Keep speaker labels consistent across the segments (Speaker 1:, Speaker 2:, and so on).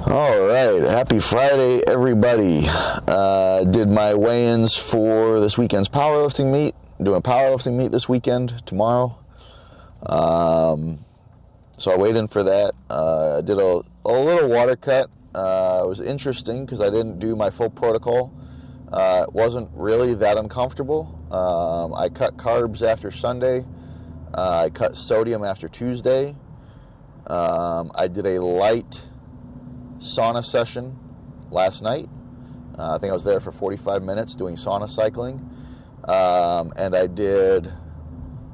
Speaker 1: All right, happy Friday, everybody. Did my weigh-ins for this weekend's powerlifting meet. Doing a powerlifting meet this weekend, tomorrow. So I weighed in for that. I did a little water cut. It was interesting because I didn't do my full protocol. It wasn't really that uncomfortable. I cut carbs after Sunday. I cut sodium after Tuesday. I did a light sauna session last night. I think I was there for 45 minutes doing sauna cycling. And I did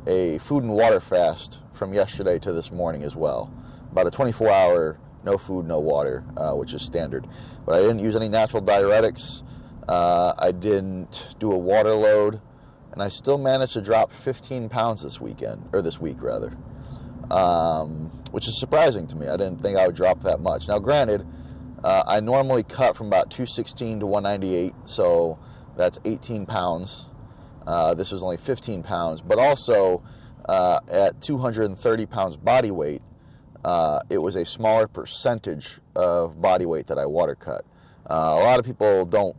Speaker 1: a food and water fast from yesterday to this morning as well. About a 24-hour no food, no water, which is standard. But I didn't use any natural diuretics. I didn't do a water load. And I still managed to drop 15 pounds this week, rather. Which is surprising to me. I didn't think I would drop that much. Now, granted, I normally cut from about 216 to 198, so that's 18 pounds. This was only 15 pounds, but also at 230 pounds body weight, it was a smaller percentage of body weight that I water cut. A lot of people don't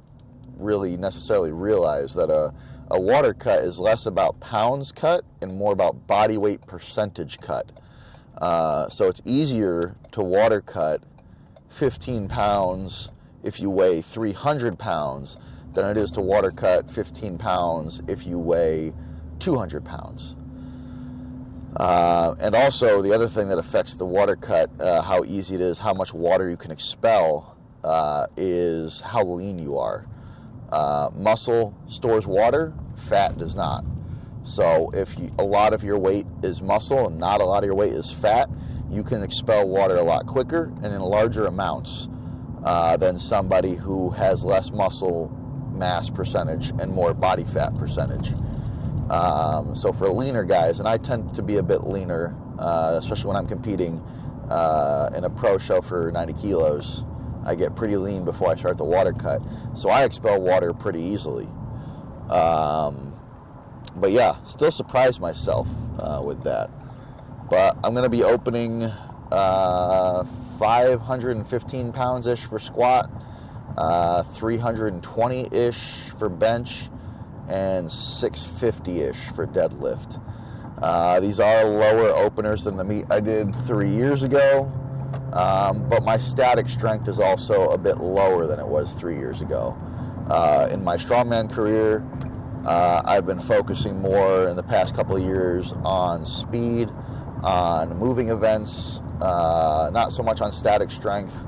Speaker 1: really necessarily realize that a water cut is less about pounds cut and more about body weight percentage cut. So it's easier to water cut 15 pounds if you weigh 300 pounds than it is to water cut 15 pounds if you weigh 200 pounds. And also the other thing that affects the water cut, how easy it is, how much water you can expel, is how lean you are. Muscle stores water, fat does not. So if a lot of your weight is muscle and not a lot of your weight is fat, you can expel water a lot quicker and in larger amounts than somebody who has less muscle mass percentage and more body fat percentage. So for leaner guys, and I tend to be a bit leaner, especially when I'm competing in a pro show for 90 kilos, I get pretty lean before I start the water cut. So I expel water pretty easily. But yeah, still surprised myself with that. But I'm going to be opening 515 pounds-ish for squat, 320-ish for bench, and 650-ish for deadlift. These are lower openers than the meet I did 3 years ago, but my static strength is also a bit lower than it was 3 years ago. In my strongman career, I've been focusing more in the past couple of years on speed, on moving events, not so much on static strength,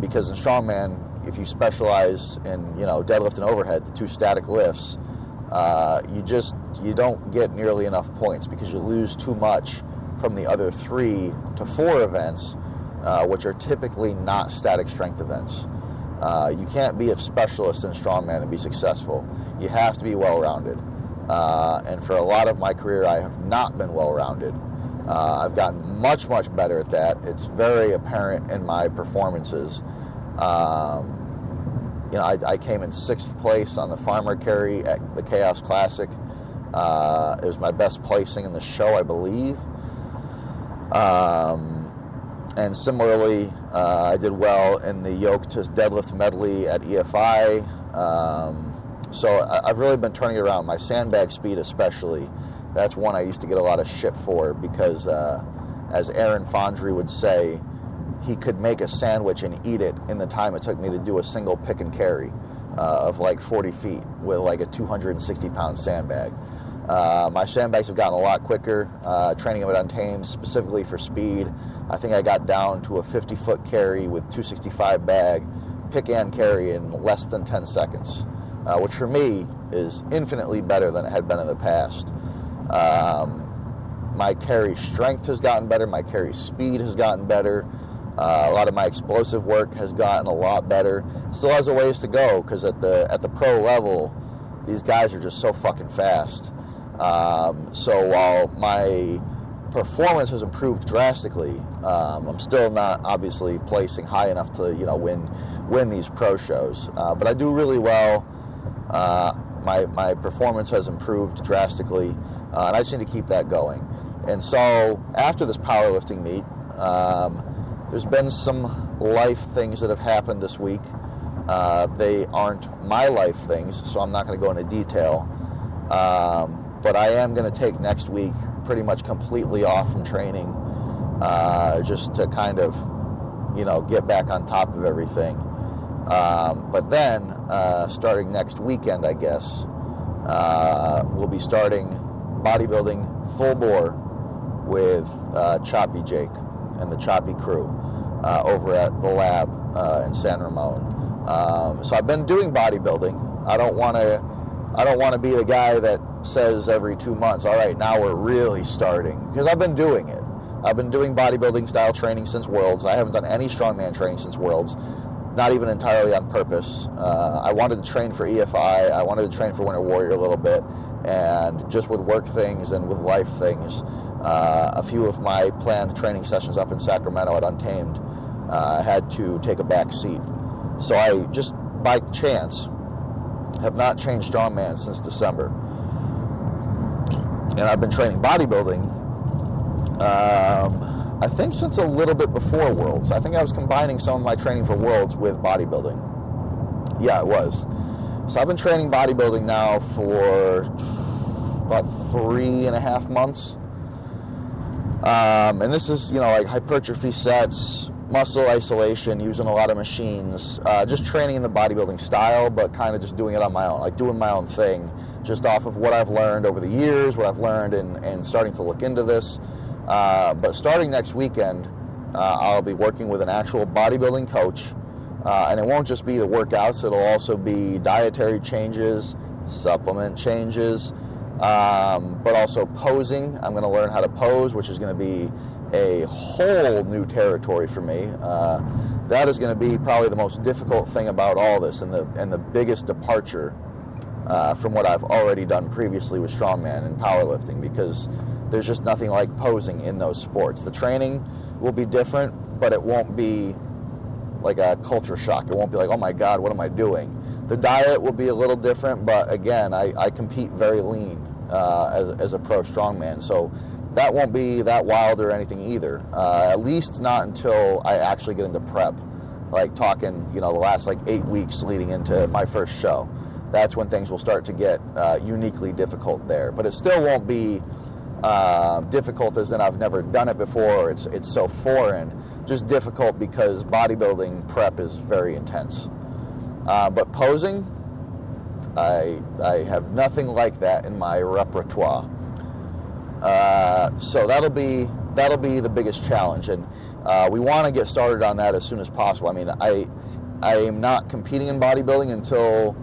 Speaker 1: because in strongman, if you specialize in deadlift and overhead, the two static lifts, you don't get nearly enough points because you lose too much from the other 3 to 4 events, which are typically not static strength events. You can't be a specialist in strongman and be successful. You have to be well-rounded. And for a lot of my career, I have not been well-rounded. I've gotten much, much better at that. It's very apparent in my performances. I came in 6th place on the farmer carry at the Chaos Classic. It was my best placing in the show, I believe. And similarly, I did well in the yoke to deadlift medley at EFI. So I've really been turning it around. My sandbag speed especially, that's one I used to get a lot of shit for because, as Aaron Fondry would say, he could make a sandwich and eat it in the time it took me to do a single pick and carry of like 40 feet with like a 260-pound sandbag. My sandbags have gotten a lot quicker, training them at Untamed specifically for speed. I think I got down to a 50-foot carry with 265 bag, pick and carry in less than 10 seconds, which for me is infinitely better than it had been in the past. My carry strength has gotten better, my carry speed has gotten better, a lot of my explosive work has gotten a lot better. Still has a ways to go because at the pro level, these guys are just so fucking fast. So while my performance has improved drastically, I'm still not obviously placing high enough to win these pro shows. But I do really well. My performance has improved drastically, and I just need to keep that going. And so after this powerlifting meet, There's been some life things that have happened this week. They aren't my life things, so I'm not going to go into detail. But I am going to take next week pretty much completely off from training, just to kind of, get back on top of everything. But then, starting next weekend, I guess, we'll be starting bodybuilding full bore with Choppy Jake and the Choppy Crew over at the lab in San Ramon. So I've been doing bodybuilding. I don't want to be the guy that says every 2 months, all right, now we're really starting, because I've been doing it. I've been doing bodybuilding style training since Worlds. I haven't done any strongman training since Worlds, not even entirely on purpose. I wanted to train for EFI. I wanted to train for Winter Warrior a little bit, and just with work things and with life things, a few of my planned training sessions up in Sacramento at Untamed had to take a back seat. So I just, by chance, have not changed strongman since December. And I've been training bodybuilding, I think since a little bit before Worlds. I think I was combining some of my training for Worlds with bodybuilding. Yeah, it was. So I've been training bodybuilding now for about 3.5 months. And this is, like hypertrophy sets, muscle isolation, using a lot of machines, just training in the bodybuilding style, but kind of just doing it on my own, like doing my own thing, just off of what I've learned over the years, what I've learned and starting to look into this. But starting next weekend, I'll be working with an actual bodybuilding coach, and it won't just be the workouts, it'll also be dietary changes, supplement changes, but also posing. I'm going to learn how to pose, which is going to be a whole new territory for me. That is going to be probably the most difficult thing about all this, and the biggest departure from what I've already done previously with strongman and powerlifting, because there's just nothing like posing in those sports. The training will be different, but it won't be like a culture shock. It won't be like, oh my God, what am I doing? The diet will be a little different, but again, I compete very lean as a pro strongman, so that won't be that wild or anything either. At least not until I actually get into prep, like talking, the last 8 weeks leading into my first show. That's when things will start to get uniquely difficult there. But it still won't be difficult as in I've never done it before, it's so foreign. Just difficult because bodybuilding prep is very intense. But posing, I have nothing like that in my repertoire. So that'll be the biggest challenge, and we want to get started on that as soon as possible. I mean, I am not competing in bodybuilding until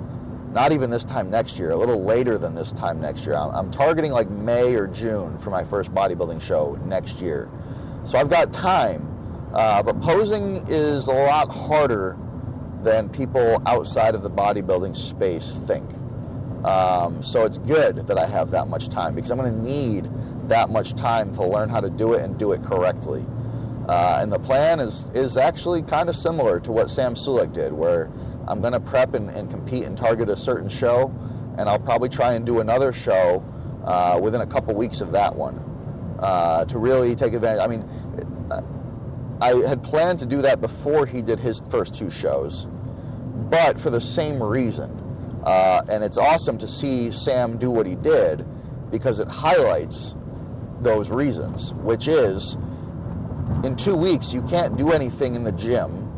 Speaker 1: not even this time next year, a little later than this time next year. I'm targeting like May or June for my first bodybuilding show next year. So I've got time, but posing is a lot harder than people outside of the bodybuilding space think. So it's good that I have that much time, because I'm going to need that much time to learn how to do it and do it correctly. And the plan is actually kind of similar to what Sam Sulek did, where I'm going to prep and compete and target a certain show, and I'll probably try and do another show within a couple weeks of that one to really take advantage. I mean, I had planned to do that before he did his first 2 shows, but for the same reason. And it's awesome to see Sam do what he did, because it highlights those reasons, which is, in 2 weeks, you can't do anything in the gym.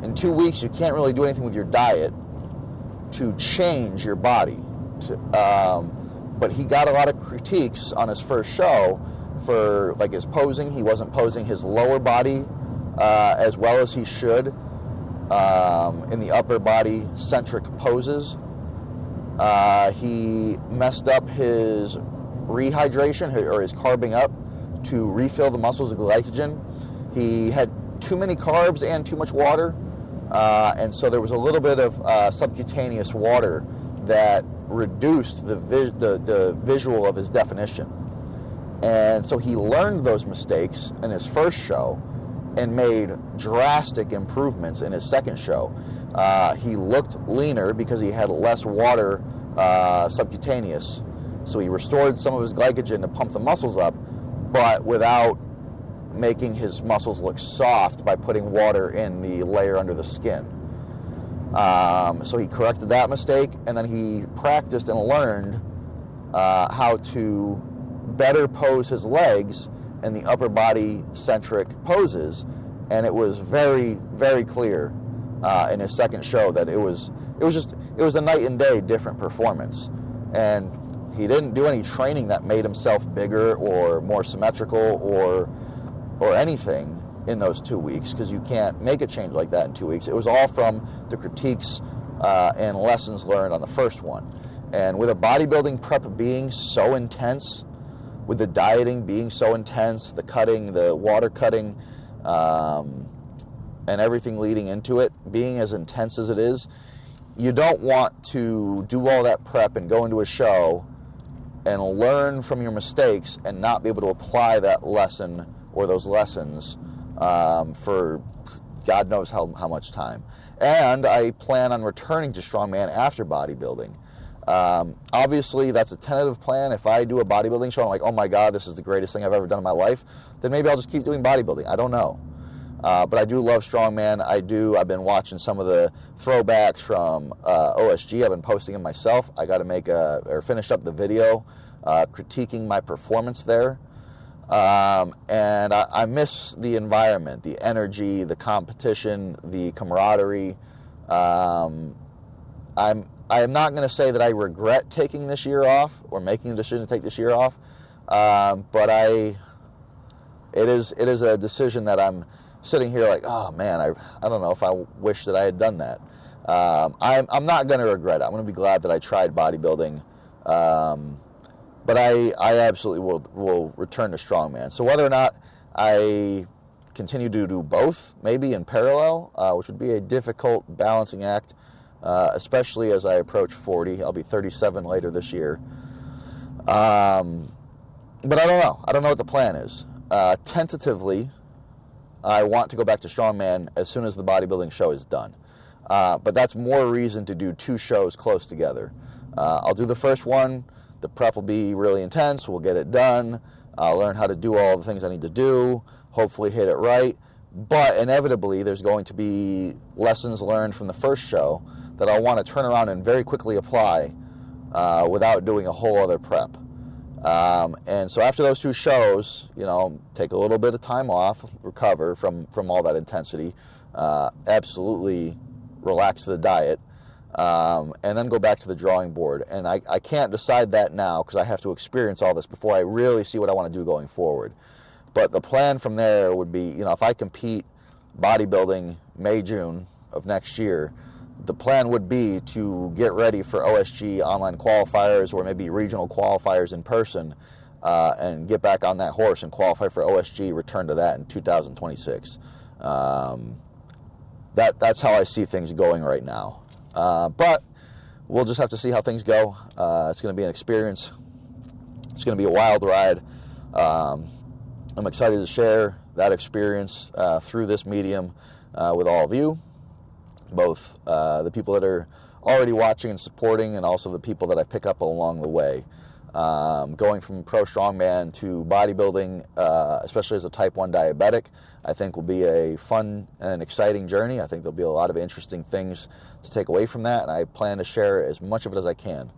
Speaker 1: In 2 weeks, you can't really do anything with your diet to change your body. But he got a lot of critiques on his first show for his posing. He wasn't posing his lower body as well as he should in the upper body centric poses. He messed up his rehydration, or his carbing up to refill the muscles with glycogen. He had too many carbs and too much water, and so there was a little bit of subcutaneous water that reduced the visual of his definition. And so he learned those mistakes in his first show and made drastic improvements in his second show. He looked leaner because he had less water subcutaneous. So he restored some of his glycogen to pump the muscles up, but without making his muscles look soft by putting water in the layer under the skin. So he corrected that mistake, and then he practiced and learned how to better pose his legs in the upper body centric poses, and it was very, very clear in his second show that it was a night and day different performance. And he didn't do any training that made himself bigger or more symmetrical or anything in those 2 weeks, because you can't make a change like that in 2 weeks. It was all from the critiques and lessons learned on the first one. And with a bodybuilding prep being so intense, with the dieting being so intense, the cutting, the water cutting, and everything leading into it being as intense as it is, you don't want to do all that prep and go into a show and learn from your mistakes and not be able to apply that lesson or those lessons for God knows how much time. And I plan on returning to strongman after bodybuilding. Obviously, that's a tentative plan. If I do a bodybuilding show and I'm like, oh my God, this is the greatest thing I've ever done in my life, then maybe I'll just keep doing bodybuilding. I don't know. But I do love strongman. I've been watching some of the throwbacks from OSG. I've been posting them myself. I got to finish up the video critiquing my performance there. And I miss the environment, the energy, the competition, the camaraderie. I am not going to say that I regret taking this year off or making the decision to take this year off, but it is a decision that I'm sitting here like, oh man, I don't know if I wish that I had done that. I'm not going to regret it. I'm going to be glad that I tried bodybuilding, but I absolutely will return to strongman. So whether or not I continue to do both, maybe in parallel, which would be a difficult balancing act, especially as I approach 40. I'll be 37 later this year. But I don't know. I don't know what the plan is. Tentatively, I want to go back to strongman as soon as the bodybuilding show is done. But that's more reason to do 2 shows close together. I'll do the first one. The prep will be really intense. We'll get it done. I'll learn how to do all the things I need to do. Hopefully hit it right. But inevitably, there's going to be lessons learned from the first show that I'll want to turn around and very quickly apply without doing a whole other prep. And so after those 2 shows, take a little bit of time off, recover from all that intensity, absolutely relax the diet, and then go back to the drawing board. And I can't decide that now because I have to experience all this before I really see what I want to do going forward. But the plan from there would be, if I compete bodybuilding May, June of next year, the plan would be to get ready for OSG online qualifiers or maybe regional qualifiers in person and get back on that horse and qualify for OSG, return to that in 2026. That's how I see things going right now. But we'll just have to see how things go. It's going to be an experience. It's going to be a wild ride. I'm excited to share that experience through this medium with all of you, both the people that are already watching and supporting and also the people that I pick up along the way. Going from pro strongman to bodybuilding, especially as a type 1 diabetic, I think will be a fun and exciting journey. I think there'll be a lot of interesting things to take away from that, and I plan to share as much of it as I can.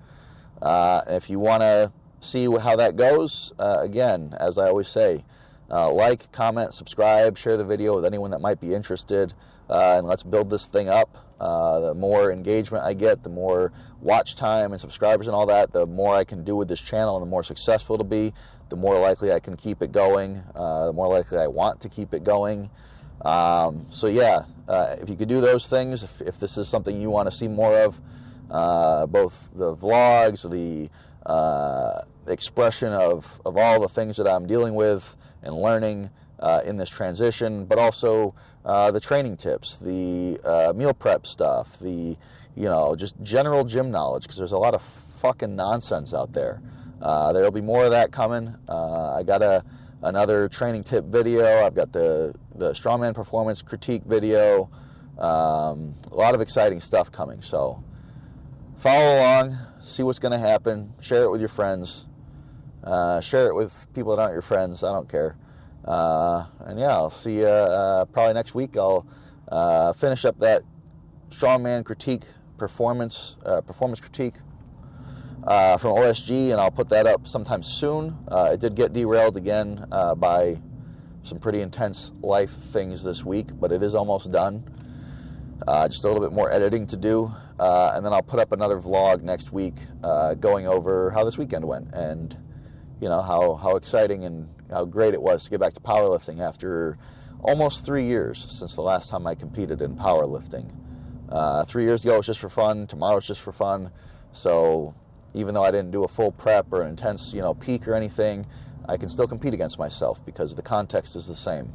Speaker 1: If you want to see how that goes, again, as I always say, like, comment, subscribe, share the video with anyone that might be interested, and let's build this thing up. The more engagement I get, the more watch time and subscribers and all that, the more I can do with this channel and the more successful it'll be, the more likely I can keep it going, the more likely I want to keep it going. So yeah, if you could do those things, if this is something you want to see more of, both the vlogs, the expression of all the things that I'm dealing with and learning in this transition, but also the training tips, the meal prep stuff, the just general gym knowledge, because there's a lot of fucking nonsense out there. There'll be more of that coming. I got another training tip video. I've got the strongman performance critique video. A lot of exciting stuff coming. So follow along, see what's going to happen, share it with your friends, share it with people that aren't your friends. I don't care. And yeah, I'll see you probably next week. I'll finish up that strongman critique, performance critique from OSG, and I'll put that up sometime soon. It did get derailed again by some pretty intense life things this week, but it is almost done. Just a little bit more editing to do, and then I'll put up another vlog next week going over how this weekend went, and how exciting and how great it was to get back to powerlifting after almost 3 years since the last time I competed in powerlifting. 3 years ago it was just for fun. Tomorrow's just for fun. So even though I didn't do a full prep or an intense peak or anything, I can still compete against myself because the context is the same.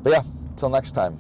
Speaker 1: But yeah, until next time.